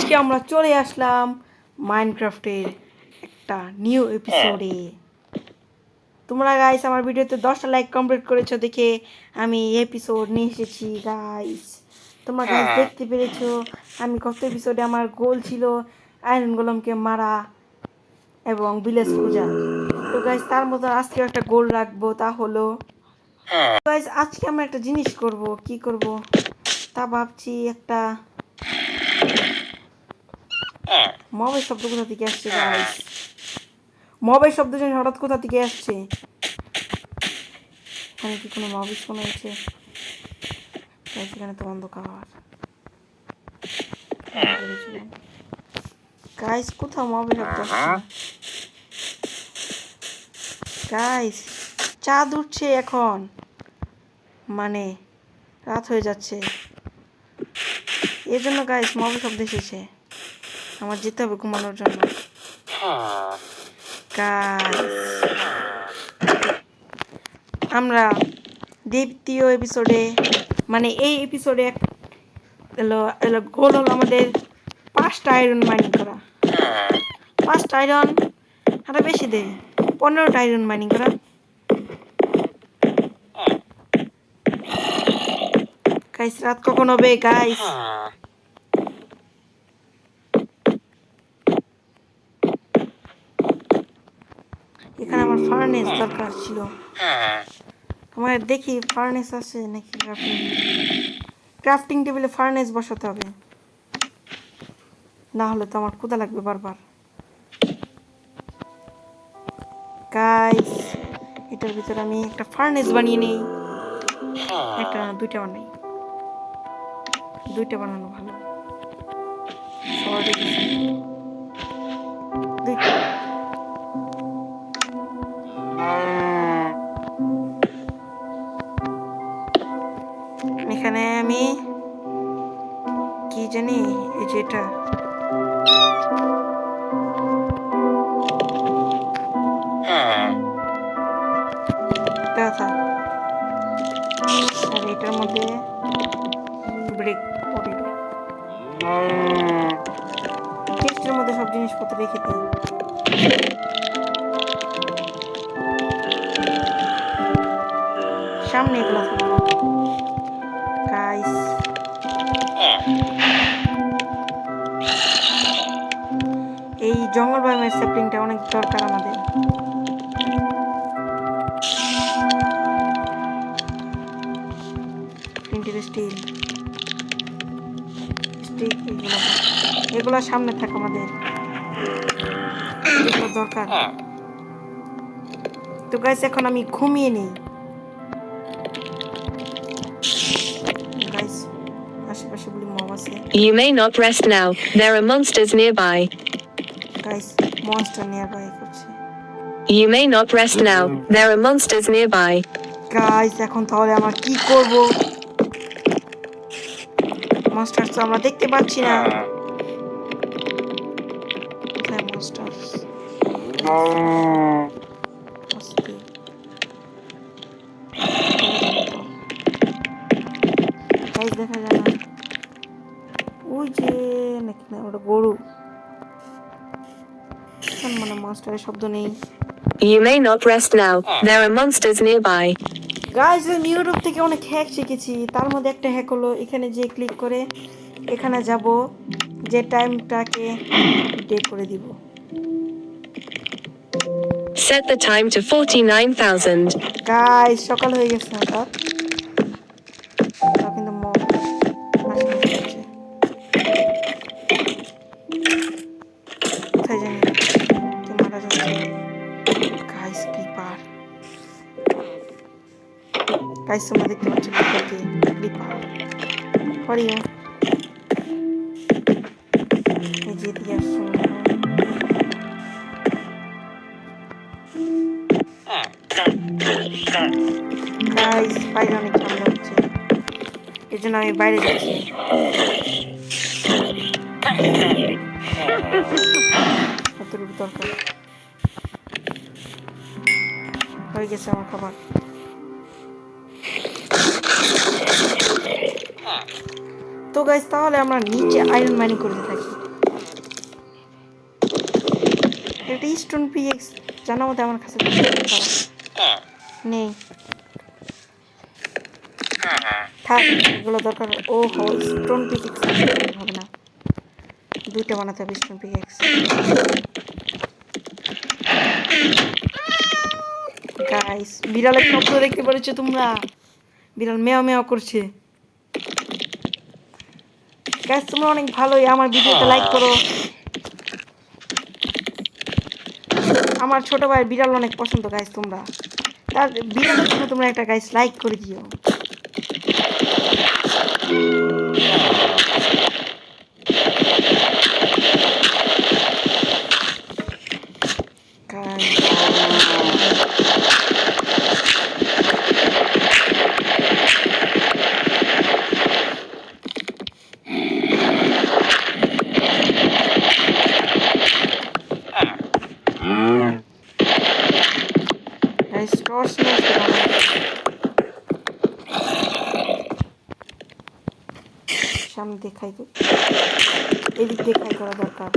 আজকে আমরা চলে আসলাম মাইনক্রাফটের একটা নিউ এপিসোডে। তোমরা গাইস আমার ভিডিওতে 10টা লাইক কমপ্লিট করেছো দেখে আমি এপিসোড নিয়ে এসেছি গাইস। তোমরা গাইস দেখতে পেরেছো আমি কত এপিসোডে আমার গোল ছিল আয়রন গোলেমকে মারা এবং ভিলেজ খোঁজা। তো গাইস তার মতো আজকে একটা গোল রাখবো, তা হলো গাইস আজকে আমরা একটা জিনিস করব। কি করব তা ভাবছি। একটা মবের শব্দ কোথা থেকে আসছে গাইস? মবের শব্দ জানি হঠাৎ কোথা থেকে আসছে। এখানে কি কোনো মব শোনা যাচ্ছে? এখানে তো অন্ধকার। গাইস কোথাও মবের শব্দ আসছে না। গাইস চাঁদ উঠছে এখন, মানে রাত হয়ে যাচ্ছে, এর জন্য গাইস মবের শব্দ এসেছে। আমার যেতে হবে ঘুমানোর জন্য গাইস। আমরা দ্বিতীয় এপিসোডে, মানে এই এপিসোডে গোল হলো আমাদের 5টা আয়রন মাইনিং করা। 5টা আয়রন আরো বেশি দেয়, 15টা আয়রন মাইনিং করা। গাইস রাত কখন হবে গাইস? এখানে আমার ফার্নেস দরকার ছিল। আমার দেখি ফার্নেস আছে নাকি। ক্রাফটিং টেবিলে ফার্নেস বসাতে হবে, না হলে তো আমার ক্ষুধা লাগবে বারবার। গাইস এটার ভিতরে আমি একটা ফার্নেস বানিয়ে নেই। একটা না, 2টা বানাই। 2টা বানানো ভালো। শর্টে দিছি 2টা। এখানে আমি কি জানি, এই যে এটা আর এটার মধ্যে ব্রেক টেস্টের মধ্যে সব জিনিসপত্র রেখে দিই। সামনে এগুলো থাকবে গাইস। এই জঙ্গল বায়োমের স্যাপলিংটা অনেক দরকার আমাদের। স্টিল স্টিক এগুলো সামনে থাকে আমাদের, এগুলো দরকার। তো গাইস এখন আমি ঘুমিয়ে নেই। গাইস আশেপাশে বলি মব আছে। You may not rest now. There are monsters nearby. Guys monster nearby করছে। You may not rest now. There are monsters nearby. Guys এখন তাহলে আমরা কি করব? মনস্টার তো আমরা দেখতে পাচ্ছি না। কোথায় মনস্টার? গাইস দেখা যায় না। ওই যে নাকি না, ওটা গরু। মানে মনস্টারের শব্দ নেই। You may not rest now. There are monsters nearby. Guys আমি ইউটিউব থেকে অনেক হ্যাক শিখেছি। তার মধ্যে একটা হ্যাক হলো এখানে যে ক্লিক করে এখানে যাব, যে টাইমটাকে ডে করে দিব। Set the time to 49,000. Guys সকাল হয়ে গেছে হঠাৎ, কিন্তু কোথায় জানি কে মারা যাচ্ছে। গাইস ক্লিপার, গাইস তোমরা দেখতে পাচ্ছ ক্লিপার হরিও এই যে দিয়ে আসছে। গাইস বাইরে অনেক ঝামেলা হচ্ছে, এই জন্য আমি বাইরে যাচ্ছি। কতটুকু দরকার হয়ে গেছে আমার খাবার। তো গাইস তাহলে আমরা নিচে আয়রন মাইনিং করতে থাকি। একটা স্টোন পিএক্স জানা মতো আমার কাছে নেই। থাক, এগুলো দরকার। ও হো, স্টোন পিএক্স হবে না, দুইটা বানাতে হবে স্টোন পিএক্স। গাইস, বিড়ালের শব্দ দেখতে পেরেছো তোমরা? বিড়াল মেও মেও করছে। গাইস, তোমরা অনেক ভালোই, আমার ভিডিওতে লাইক করো। আমার ছোট ভাই বিড়াল অনেক পছন্দ গাইস, তোমরা তার বিড়ালের জন্য তোমরা একটা গাইস লাইক করে দিও। গাইস, টর্চ নিয়ে আসতে হবে। সামনে দেখাই তো, এদিক দেখাই করা দরকার।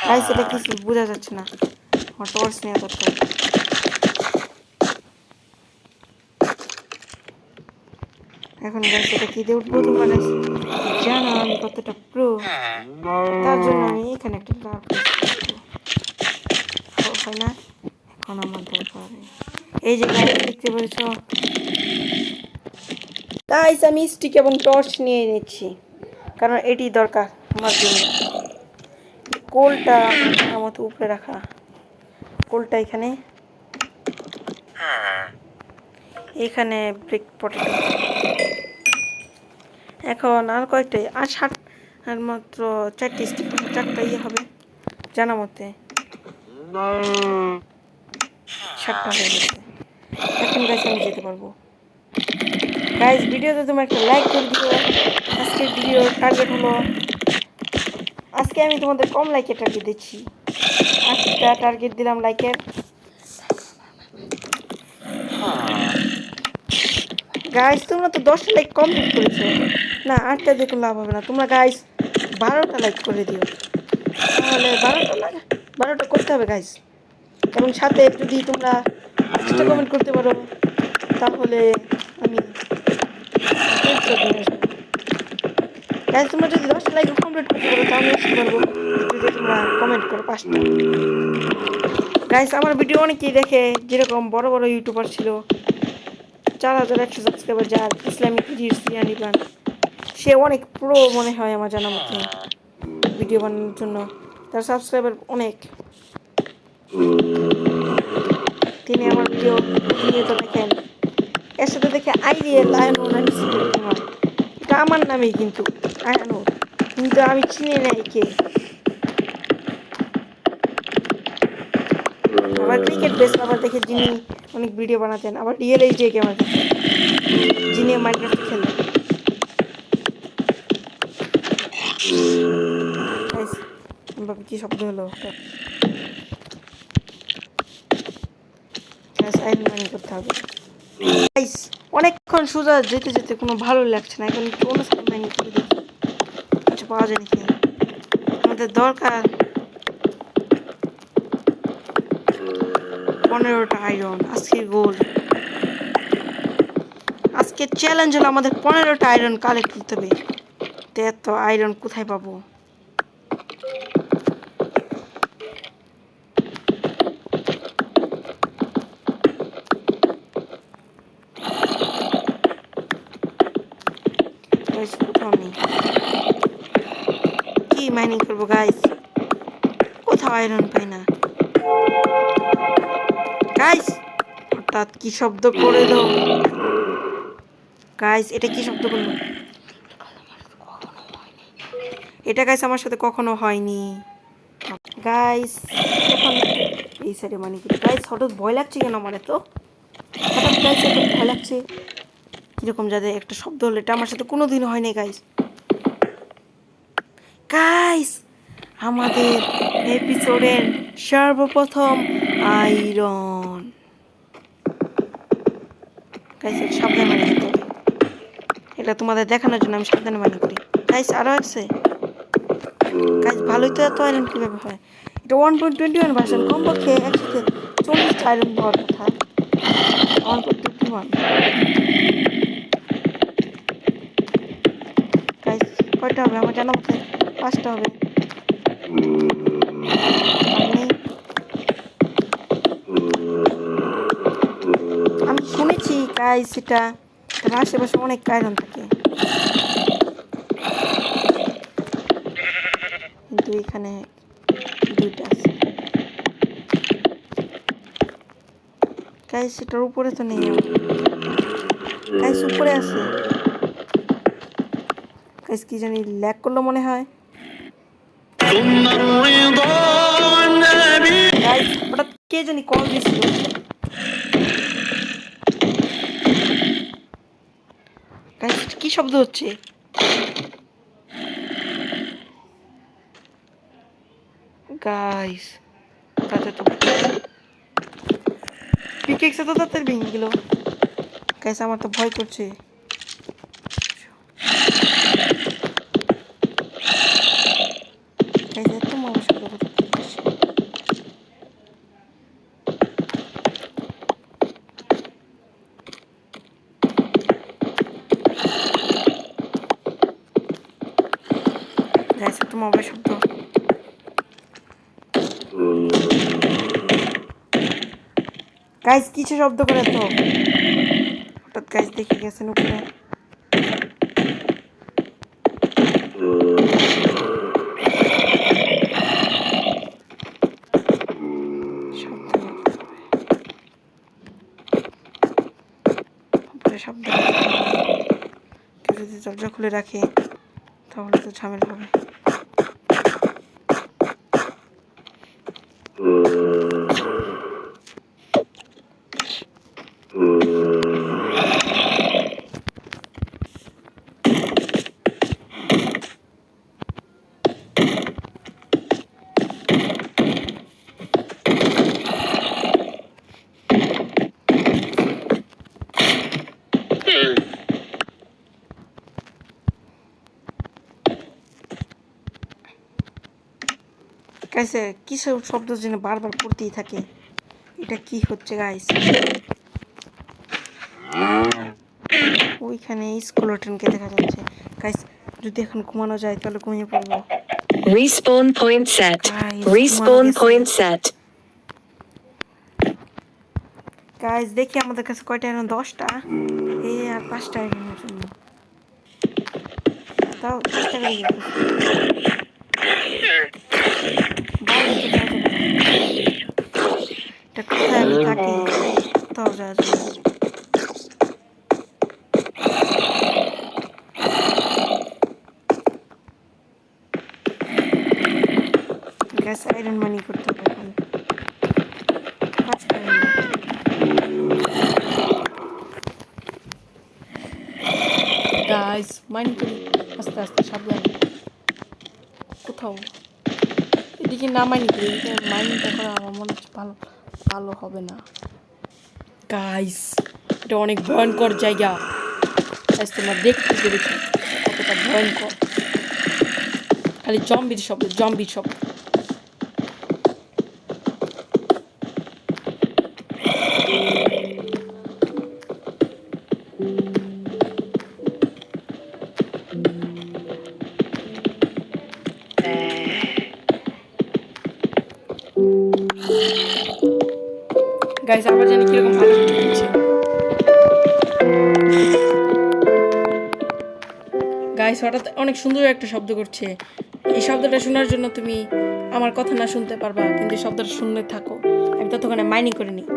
গাইস, এটা কিছু বোঝা যাচ্ছে না, আমার টর্চ নেওয়া দরকার। এখন গাইস, এটা কি দিয়ে উঠবো তোমরা গাইস জানো আমি কতটা প্রো, তার জন্য আমি এখানে একটা ডার্ক হয় না। এখন আমার দরকার এই যে গাইস দেখতে পেরেছো গাইস, আমি স্টিক এবং টর্চ নিয়ে নিচ্ছি কারণ এটি দরকার আমার জন্য। কোলটা আমার মতো উপরে রাখা, কোলটা এখানে, এখানে ব্রেক পটেটো। এখন আর কয়েকটাই, আর 60 আর মাত্র 4টি স্টিক, 4টা ইয়ে হবে জানা মতে। 7টা হয়ে গেছে। এখন গাইস আমি যেতে পারবো। গাইস, ভিডিওতে তোমরা একটা লাইক করে দিও। আজকের ভিডিওর টার্গেট হলো, আজকে আমি তোমাদের কম লাইকের টার্গেট দিচ্ছি, 8টা টার্গেট দিলাম লাইকের। গাইস, তোমরা তো 10টা লাইক কমপ্লিট করেছো না, 8টা দিয়ে কোনো লাভ হবে না। তোমরা গাইস 12টা লাইক করে দিও, তাহলে 12টা করতে হবে গাইস। এবং সাথে যদি তোমরা 5টা কমেন্ট করতে পারো তাহলে আমি গাইস, তোমরা যদি 10টা লাইক কমপ্লিট করতে পারো তাহলে আসতে পারবো যদি তোমরা কমেন্ট করো 5টা। গাইস, আমার ভিডিও অনেকেই দেখে, যেরকম বড় বড় ইউটিউবার ছিল 4100 সাবস্ক্রাইবার, যার ইসলামিক ভিডিওস নিবান, সে অনেক প্রো মনে হয় আমার জানা মতে ভিডিও বানানোর জন্য, তার সাবস্ক্রাইবার অনেক। তিনি আমার ভিডিও প্রতিনিয়ত দেখেন। এর সাথে দেখে আইরিয়েল আয়নুর, এটা আমার নামেই কিন্তু আয়নুর, কিন্তু আমি চিনি না কে। আবার ক্রিকেট বেস আবার দেখে যিনি অনেক ভিডিও বানাতেন, আবার রিয়েল এইচ ডি গেমার দেখে যিনি মাইনক্রাফট খেলেন। কি শব্দ হলো? আয়রন মাইনিং করতে হবে। গাইস, অনেকক্ষণ সোজা যেতে যেতে কোনো ভালো লাগছে না, এখন একটু অন্য সাইড মাইনিং করে দেখি কিছু পাওয়া যায় নাকি। আমাদের দরকার 15টা আয়রন। আজকের গোল, আজকের চ্যালেঞ্জ হলো আমাদের 15টা আয়রন কালেক্ট করতে হবে। তো এত আয়রন কোথায় পাবো? কোথাও নেই। কি মাইনিং করবো গাইস? কোথাও আয়রন পাই না গাইস। হঠাৎ কি শব্দ করে দাও গাইস, এটা কি শব্দ করলো? এটা গাইস আমার সাথে কখনো হয়নি গাইস। এখন এই সাইডে মানে কি গাইস, হঠাৎ ভয় লাগছে কেন আমার? এত হঠাৎ গাইস এত ভয় লাগছে কিরকম, যাদের একটা শব্দ হলো, এটা আমার সাথে কোনোদিন হয়নি গাইস। গাইস, আমাদের এপিসোডের সর্বপ্রথম আয়রন গাইস, সাবধানে মানে করতে হবে। এটা তোমাদের দেখানোর জন্য আমি সাবধানে মানে করি গাইস। আরও আছে গাইস ভালোই তো, এত আয়রন কীভাবে হয়? এটা 1.21 ভার্সন, কমপক্ষে একসাথে 40টা আয়রন হওয়ার কথা। 1.21 গাইস, কয়টা হবে আমার জানা মতে? 5টা হবে। আমি শুনেছি গাইস, এটা এটার আশেপাশে অনেক আয়রন থাকে, কিন্তু এখানে 2টা আছে। গাইস এটার উপরে তো নেই, গাইস উপরে আছে। গাইস কি জানি ল্যাগ করলো মনে হয়। গাইস হঠাৎ কে জানি কল দিছিল। গাইস কি শব্দ হচ্ছে? গাইস তাতে তো পিকেক্সে তো তাড়াতাড়ি ভেঙে গেল। গাইস আমার তো ভয় করছে। গাইস এত মানুষ করে গাইস এত মোবাইল শব্দ। গাইস কিছু শব্দ করে তো হঠাৎ গাইস দেখে গেছেন উপরে। শব্দ কেউ যদি দরজা খুলে রাখে তাহলে তো ঝামেলা হবে। গাইস কিসের শব্দ যেন বারবার করতেই থাকে, এটা কি হচ্ছে গাইস? ওইখানে স্কেলেটনকে দেখা যাচ্ছে। গাইস যদি এখন ঘুমানো যায় তাহলে ঘুমিয়ে পড়বো। Respawn point set. Guys, Respawn ঘুমানো গেছে। point set. গাইস দেখি আমাদের কাছে কয়টা আয়রন? 10টা। এই আর 5টা আয়রনের জন্য তাও চেষ্টা করে দেখি। এটা কোথায় আমি থাকি তাও যাওয়া যাবে না। গ্যাস আয়রন মানি করতে হবে এখন। 5টা আয়রন। গাইস মাইন করি আস্তে আস্তে, সাবধানে। কোথাও এদিকে না মাইন করি, এদিকে মাইনটা করা আমার মনে হচ্ছে ভালো ভালো হবে না। গাইস এটা অনেক ভয়ঙ্কর জায়গা। গাইস তোমরা দেখতে পেরেছো কতটা ভয়ঙ্কর। খালি জম্বির শব্দ, জম্বির শব্দ। গাইস আবার জানি কিরকম ভালো শব্দ হচ্ছে। গাইস হঠাৎ অনেক সুন্দর একটা শব্দ করছে। এই শব্দটা শোনার জন্য তুমি আমার কথা না শুনতে পারবা, কিন্তু শব্দটা শুনতে থাকো। আমি ততক্ষণে মাইনিং করে নিই।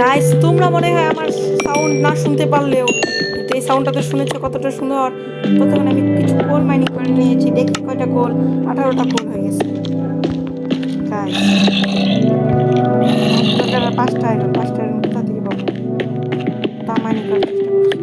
গাইস তোমরা মনে হয় আমার সাউন্ড না শুনতে পারলেও কিন্তু এই সাউন্ডটা তো শুনেছো কতটা সুন্দর। ততক্ষণ আমি কিছু কোল মাইনিং করে নিয়েছি, দেখি কয়টা কোল, 18টা কোল হয়ে গেছে গাইস। দরকার 5টা আয়রন, 5টা আয়রন কোথা থেকে পাবো, তা মাইনিং করার চেষ্টা করছি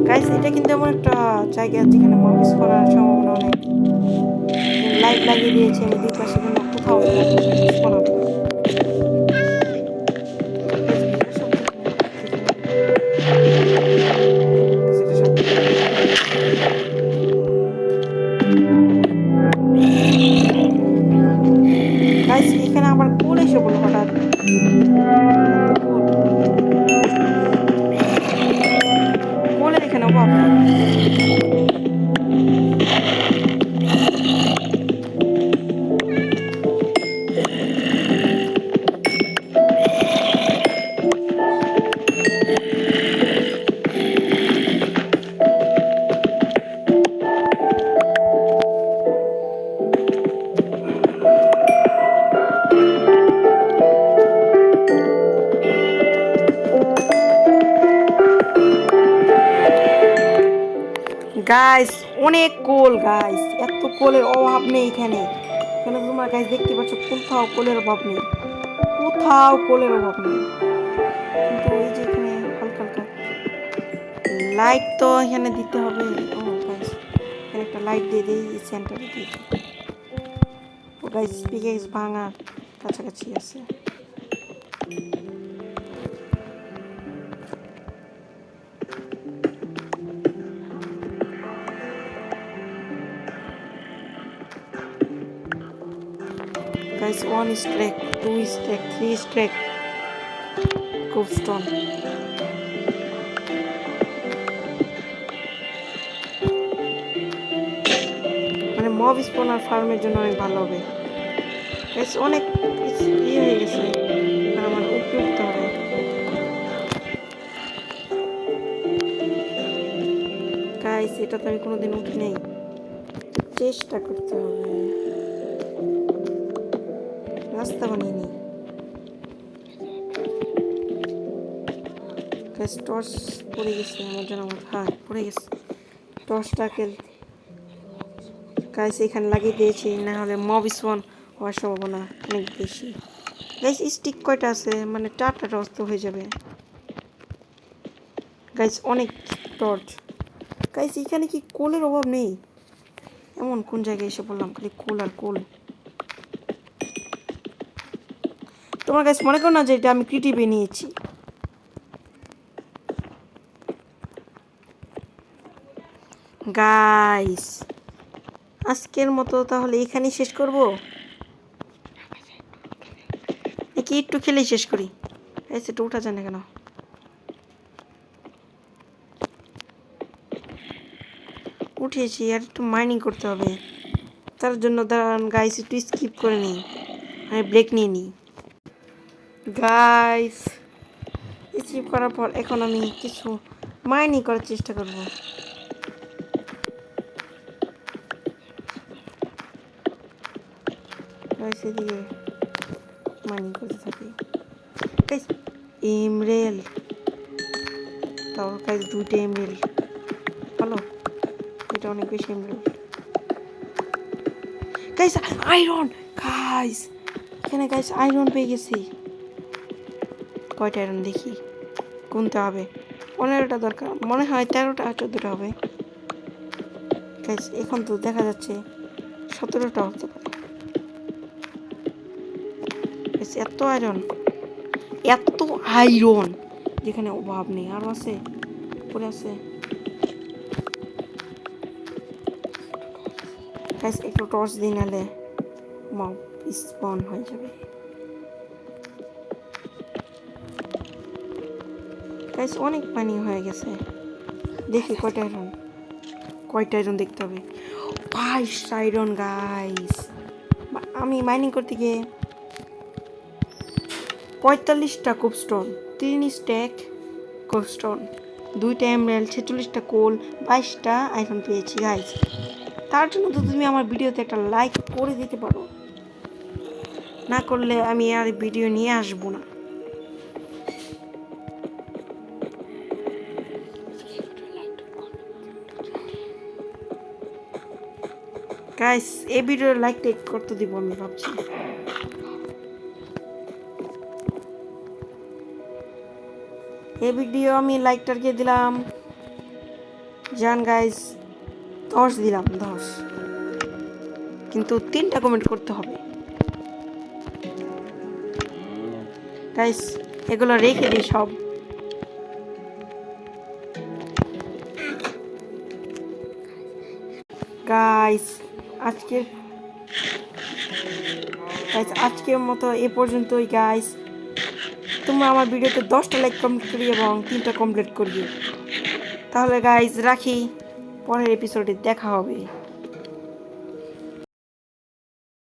গাইস। এটা কিন্তু এমন একটা জায়গা যেখানে মবিস করার সম্ভাবনা অনেক। লাইট লাগিয়ে দিয়েছি আমি দুই পাশে, কিন্তু কোথাও স্পন হবে না। গাইস এখানে আবার কোল এসে বলো হঠাৎ, কোলের এখানে অভাব নেই। গাইস অনেক কোল গাইস, এত কোলের অভাব নেই এখানে। এখানে তোমরা গাইস দেখতে পাচ্ছ কোথাও কোলের অভাব নেই, কোথাও কোলের অভাব নেই। কিন্তু এই যে এখানে হালকা হালকা লাইট তো এখানে দিতে হবে। ও গাইস এখানে একটা লাইট দিয়ে দিই, সেন্টারে দিয়ে দিই। ও গাইস পিকেক্স ভাঙার কাছাকাছি আছে। Guys, 1 is track, 2 is track, 3 is track. Cobstone. মানে মব স্পনার ফার্মের জন্য অনেক ভালো হবে। গাইস অনেক ইয়ে হয়ে গেছে, আমার উপযুক্ত হবে। গাইস এটা তো আমি কোনোদিন উঠি নাই, চেষ্টা করতে হবে। রাস্তা বানিয়ে নিই গাইস। টর্চ পড়ে গেছে আমার জন্য, আমার হ্যাঁ পড়ে গেছে টর্চটাকে গাইস এখানে লাগিয়ে দিয়েছি, না হলে মব স্পন হওয়ার সম্ভাবনা অনেক বেশি। গাইস স্টিক কয়টা আছে, মানে 4টা টর্চ তো হয়ে যাবে গাইস। অনেক টর্চ গাইস। এখানে কি কোলের অভাব নেই? এমন কোন জায়গায় এসে বললাম খালি কোল আর কোল। তোমার গাইস মনে করো না যে এটা আমি ক্রিয়েটিভে নিয়েছি। গাইস আজকের মতো তাহলে এখানেই শেষ করব, নাকি একটু খেলেই শেষ করি? গাইস এটা ওঠা যায় না কেন? উঠেছি, আর একটু মাইনিং করতে হবে। তার জন্য দাঁড়ান গাইস একটু স্কিপ করে নিই, আমি ব্রেক নিয়ে নিই গাইস। স্কিপ করার পর এখন আমি কিছু মাইনিং করার চেষ্টা করব। গাইস এদিকে মাইনিং করতে থাকি গাইস। এমরেল তাও গাইস 2টা এমরেল, ভালো, এটা অনেক বেশি এমরেল গাইস। আয়রন গাইস, এখানে গাইস আয়রন পেয়ে গেছি। কয়টা আয়রন দেখি, গুনতে হবে। 15টা দরকার মনে হয়, 13টা 14টা হবে গাইস। এখন তো দেখা যাচ্ছে 17টা হতে পারে গাইস। এত আয়রন, এত আয়রন যেখানে অভাব নেই। আরো আছে, পরে আছে গাইস। একটু টর্চ দিয়ে নালে মব স্পন হয়ে যাবে গাইস। অনেক পানি হয়ে গেছে, দেখি কয়টা আয়রন, কয়টা আয়রন দেখতে হবে। 5 আয়রন গাইস। আমি মাইনিং করতে গিয়ে 45টা কোবস্টোন, 3 স্ট্যাক কোবস্টোন 2টা এমরাল্ড, 46টা কোল, 22টা আইফোন পেয়েছি গাইস। তার জন্য তো তুমি আমার ভিডিওতে একটা লাইক করে দিতে পারো, না করলে আমি আর ভিডিও নিয়ে আসবো না। গাইস এই ভিডিওর লাইক টেক করতে দিব আমি ভাবছি। এই ভিডিও আমি লাইক টার্গেট দিলাম জান গাইস 10 দিলাম 10, কিন্তু 3টা কমেন্ট করতে হবে গাইস, এগুলো রেখে দিই সব। গাইস আজকের মতো এ পর্যন্তই গাইস। তোমরা আমার ভিডিওতে 10টা লাইক কমপ্লিট করি এবং 3টা কমপ্লিট করি। তাহলে গাইস রাখি, পরের এপিসোডে দেখা হবে।